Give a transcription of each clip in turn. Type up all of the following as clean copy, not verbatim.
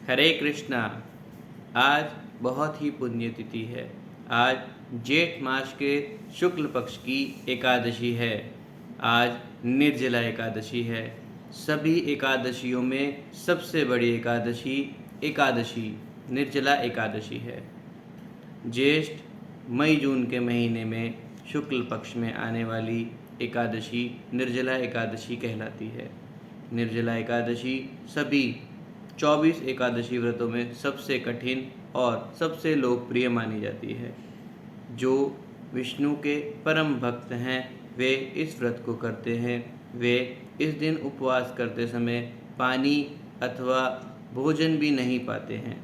हरे कृष्णा। आज बहुत ही पुण्यतिथि है। आज जेठ मास के शुक्ल पक्ष की एकादशी है। आज निर्जला एकादशी है। सभी एकादशियों में सबसे बड़ी एकादशी निर्जला एकादशी है। ज्येष्ठ मई जून के महीने में शुक्ल पक्ष में आने वाली एकादशी निर्जला एकादशी कहलाती है। निर्जला एकादशी सभी 24 एकादशी व्रतों में सबसे कठिन और सबसे लोकप्रिय मानी जाती है। जो विष्णु के परम भक्त हैं वे इस व्रत को करते हैं। वे इस दिन उपवास करते समय पानी अथवा भोजन भी नहीं पाते हैं।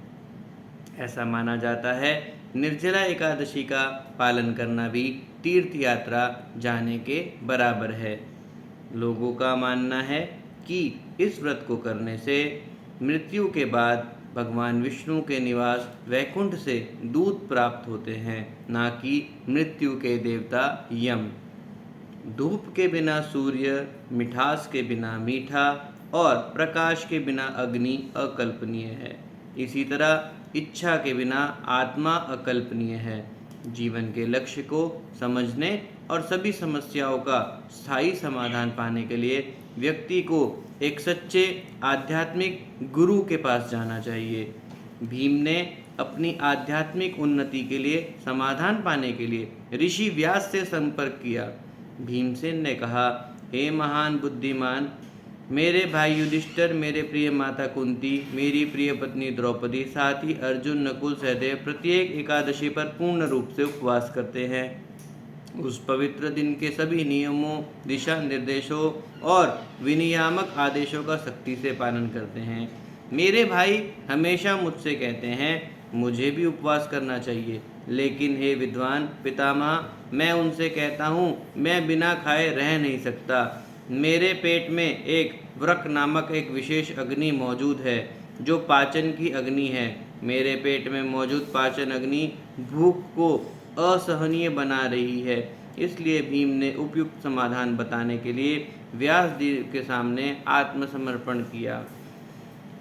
ऐसा माना जाता है निर्जला एकादशी का पालन करना भी तीर्थ यात्रा जाने के बराबर है। लोगों का मानना है कि इस व्रत को करने से मृत्यु के बाद भगवान विष्णु के निवास वैकुंठ से दूत प्राप्त होते हैं, ना कि मृत्यु के देवता यम। धूप के बिना सूर्य, मिठास के बिना मीठा और प्रकाश के बिना अग्नि अकल्पनीय है। इसी तरह इच्छा के बिना आत्मा अकल्पनीय है। जीवन के लक्ष्य को समझने और सभी समस्याओं का स्थायी समाधान पाने के लिए व्यक्ति को एक सच्चे आध्यात्मिक गुरु के पास जाना चाहिए। भीम ने अपनी आध्यात्मिक उन्नति के लिए समाधान पाने के लिए ऋषि व्यास से संपर्क किया। भीमसेन ने कहा, हे महान बुद्धिमान, मेरे भाई युधिष्ठिर, मेरे प्रिय माता कुंती, मेरी प्रिय पत्नी द्रौपदी, साथ ही अर्जुन, नकुल, सहदेव प्रत्येक एकादशी पर पूर्ण रूप से उपवास करते हैं। उस पवित्र दिन के सभी नियमों, दिशा निर्देशों और विनियामक आदेशों का सख्ती से पालन करते हैं। मेरे भाई हमेशा मुझसे कहते हैं मुझे भी उपवास करना चाहिए, लेकिन हे विद्वान पितामह, मैं उनसे कहता हूँ मैं बिना खाए रह नहीं सकता। मेरे पेट में एक वृक नामक एक विशेष अग्नि मौजूद है जो पाचन की अग्नि है। मेरे पेट में मौजूद पाचन अग्नि भूख को असहनीय बना रही है। इसलिए भीम ने उपयुक्त समाधान बताने के लिए व्यासदेव के सामने आत्मसमर्पण किया।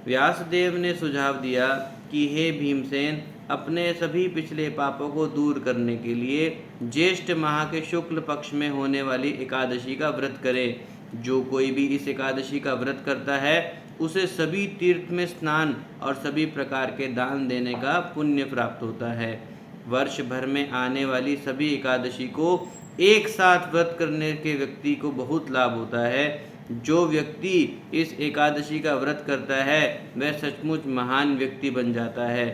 व्यासदेव ने सुझाव दिया कि हे भीमसेन, अपने सभी पिछले पापों को दूर करने के लिए ज्येष्ठ माह के शुक्ल पक्ष में होने वाली एकादशी का व्रत करें। जो कोई भी इस एकादशी का व्रत करता है उसे सभी तीर्थ में स्नान और सभी प्रकार के दान देने का पुण्य प्राप्त होता है। वर्ष भर में आने वाली सभी एकादशी को एक साथ व्रत करने के व्यक्ति को बहुत लाभ होता है। जो व्यक्ति इस एकादशी का व्रत करता है वह सचमुच महान व्यक्ति बन जाता है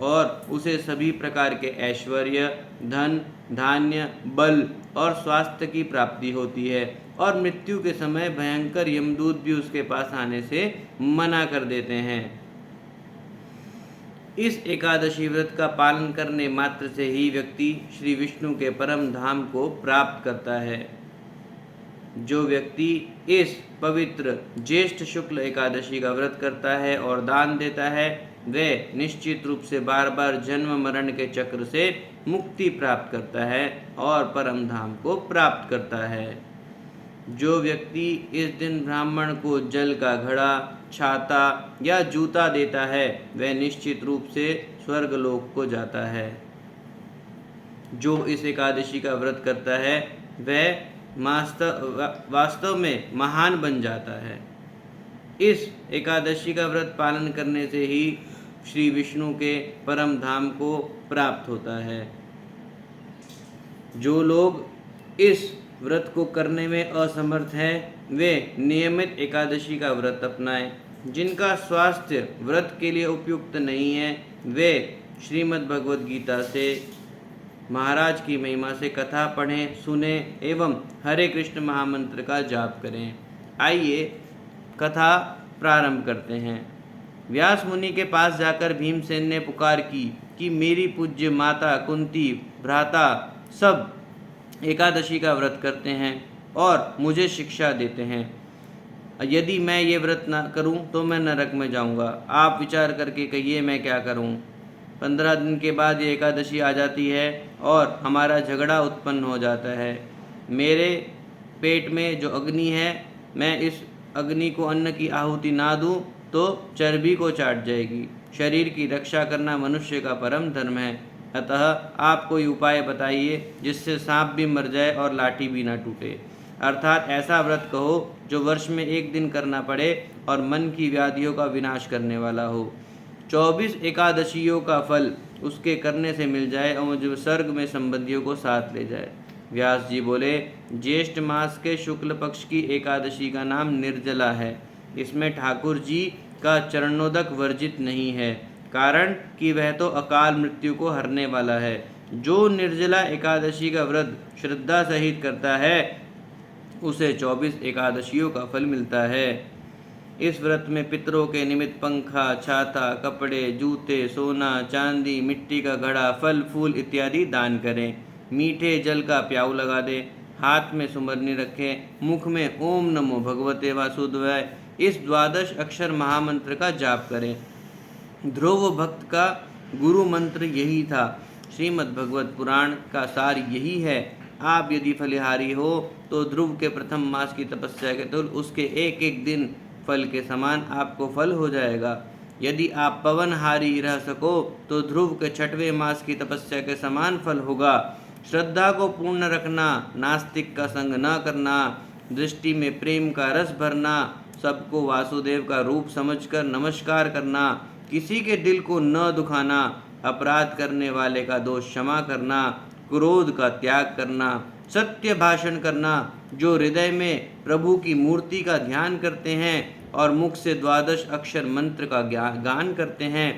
और उसे सभी प्रकार के ऐश्वर्य, धन, धान्य, बल और स्वास्थ्य की प्राप्ति होती है और मृत्यु के समय भयंकर यमदूत भी उसके पास आने से मना कर देते हैं। इस एकादशी व्रत का पालन करने मात्र से ही व्यक्ति श्री विष्णु के परम धाम को प्राप्त करता है। जो व्यक्ति इस पवित्र ज्येष्ठ शुक्ल एकादशी का व्रत करता है और दान देता है वह निश्चित रूप से बार बार जन्म मरण के चक्र से मुक्ति प्राप्त करता है और परम धाम को प्राप्त करता है। जो व्यक्ति इस दिन ब्राह्मण को जल का घड़ा, छाता या जूता देता है वह निश्चित रूप से स्वर्गलोक को जाता है। जो इस एकादशी का व्रत करता है वह वास्तव में महान बन जाता है। इस एकादशी का व्रत पालन करने से ही श्री विष्णु के परम धाम को प्राप्त होता है। जो लोग इस व्रत को करने में असमर्थ हैं वे नियमित एकादशी का व्रत अपनाएं। जिनका स्वास्थ्य व्रत के लिए उपयुक्त नहीं है वे श्रीमद् भगवद गीता से, महाराज की महिमा से कथा पढ़ें, सुने एवं हरे कृष्ण महामंत्र का जाप करें। आइए कथा प्रारंभ करते हैं। व्यास मुनि के पास जाकर भीमसेन ने पुकार की कि मेरी पूज्य माता कुंती, भ्राता सब एकादशी का व्रत करते हैं और मुझे शिक्षा देते हैं। यदि मैं ये व्रत ना करूं तो मैं नरक में जाऊंगा। आप विचार करके कहिए मैं क्या करूं। 15 दिन के बाद ये एकादशी आ जाती है और हमारा झगड़ा उत्पन्न हो जाता है। मेरे पेट में जो अग्नि है, मैं इस अग्नि को अन्न की आहुति ना दूं तो चर्बी को चाट जाएगी। शरीर की रक्षा करना मनुष्य का परम धर्म है। अतः आप कोई उपाय बताइए जिससे सांप भी मर जाए और लाठी भी ना टूटे। अर्थात ऐसा व्रत कहो जो वर्ष में एक दिन करना पड़े और मन की व्याधियों का विनाश करने वाला हो। 24 एकादशियों का फल उसके करने से मिल जाए और जो स्वर्ग में संबंधियों को साथ ले जाए। व्यास जी बोले, ज्येष्ठ मास के शुक्ल पक्ष की एकादशी का नाम निर्जला है। इसमें ठाकुर जी का चरणोदक वर्जित नहीं है, कारण कि वह तो अकाल मृत्यु को हरने वाला है। जो निर्जला एकादशी का व्रत श्रद्धा सहित करता है उसे 24 एकादशियों का फल मिलता है। इस व्रत में पितरों के निमित्त पंखा, छाता, कपड़े, जूते, सोना, चांदी, मिट्टी का घड़ा, फल फूल इत्यादि दान करें। मीठे जल का प्याऊ लगा दें, हाथ में सुमरनी रखें, मुख में ओम नमो भगवते वासुदेवाय इस 12 अक्षर महामंत्र का जाप करें। ध्रुव भक्त का गुरु मंत्र यही था। श्रीमद् भगवत पुराण का सार यही है। आप यदि फलिहारी हो तो ध्रुव के प्रथम मास की तपस्या के तुल उसके एक एक दिन फल के समान आपको फल हो जाएगा। यदि आप पवनहारी रह सको तो ध्रुव के 6वें मास की तपस्या के समान फल होगा। श्रद्धा को पूर्ण रखना, नास्तिक का संग न करना, दृष्टि में प्रेम का रस भरना, सबको वासुदेव का रूप समझकर नमस्कार करना, किसी के दिल को न दुखाना, अपराध करने वाले का दोष क्षमा करना, क्रोध का त्याग करना, सत्य भाषण करना, जो हृदय में प्रभु की मूर्ति का ध्यान करते हैं और मुख से 12 अक्षर मंत्र का गान करते हैं,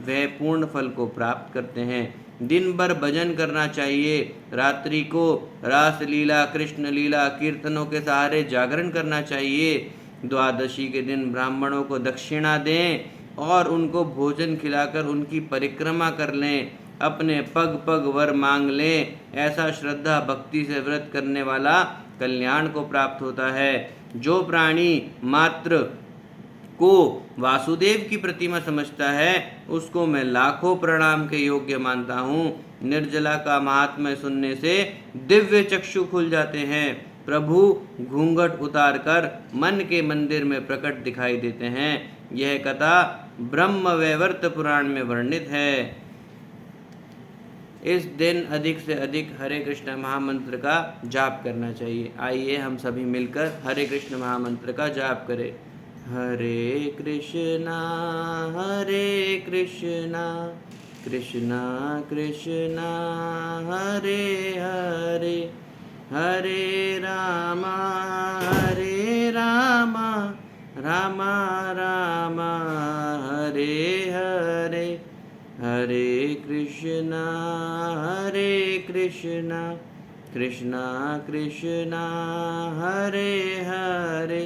वह पूर्ण फल को प्राप्त करते हैं। दिन भर भजन करना चाहिए। रात्रि को रास लीला, कृष्ण लीला, कीर्तनों के सहारे जागरण करना चाहिए। द्वादशी के दिन ब्राह्मणों को दक्षिणा दें और उनको भोजन खिलाकर उनकी परिक्रमा कर लें। अपने पग पग वर मांग लें। ऐसा श्रद्धा भक्ति से व्रत करने वाला कल्याण को प्राप्त होता है। जो प्राणी मात्र को वासुदेव की प्रतिमा समझता है उसको मैं लाखों प्रणाम के योग्य मानता हूँ। निर्जला का महात्म्य सुनने से दिव्य चक्षु खुल जाते हैं। प्रभु घूंघट उतार कर मन के मंदिर में प्रकट दिखाई देते हैं। यह कथा ब्रह्म वैवर्त पुराण में वर्णित है। इस दिन अधिक से अधिक हरे कृष्ण महामंत्र का जाप करना चाहिए। आइए हम सभी मिलकर हरे कृष्ण महामंत्र का जाप करें। हरे कृष्णा कृष्णा कृष्णा हरे हरे, हरे रामा रामा रामा हरे हरे, हरे कृष्णा कृष्णा कृष्णा हरे हरे,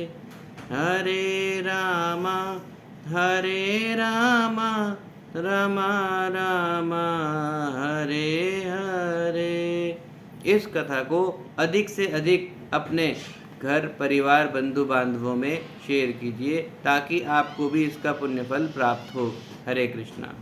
हरे रामा रामा रामा हरे हरे। इस कथा को अधिक से अधिक अपने घर परिवार बंधु बांधवों में शेयर कीजिए ताकि आपको भी इसका पुण्य फल प्राप्त हो। हरे कृष्णा।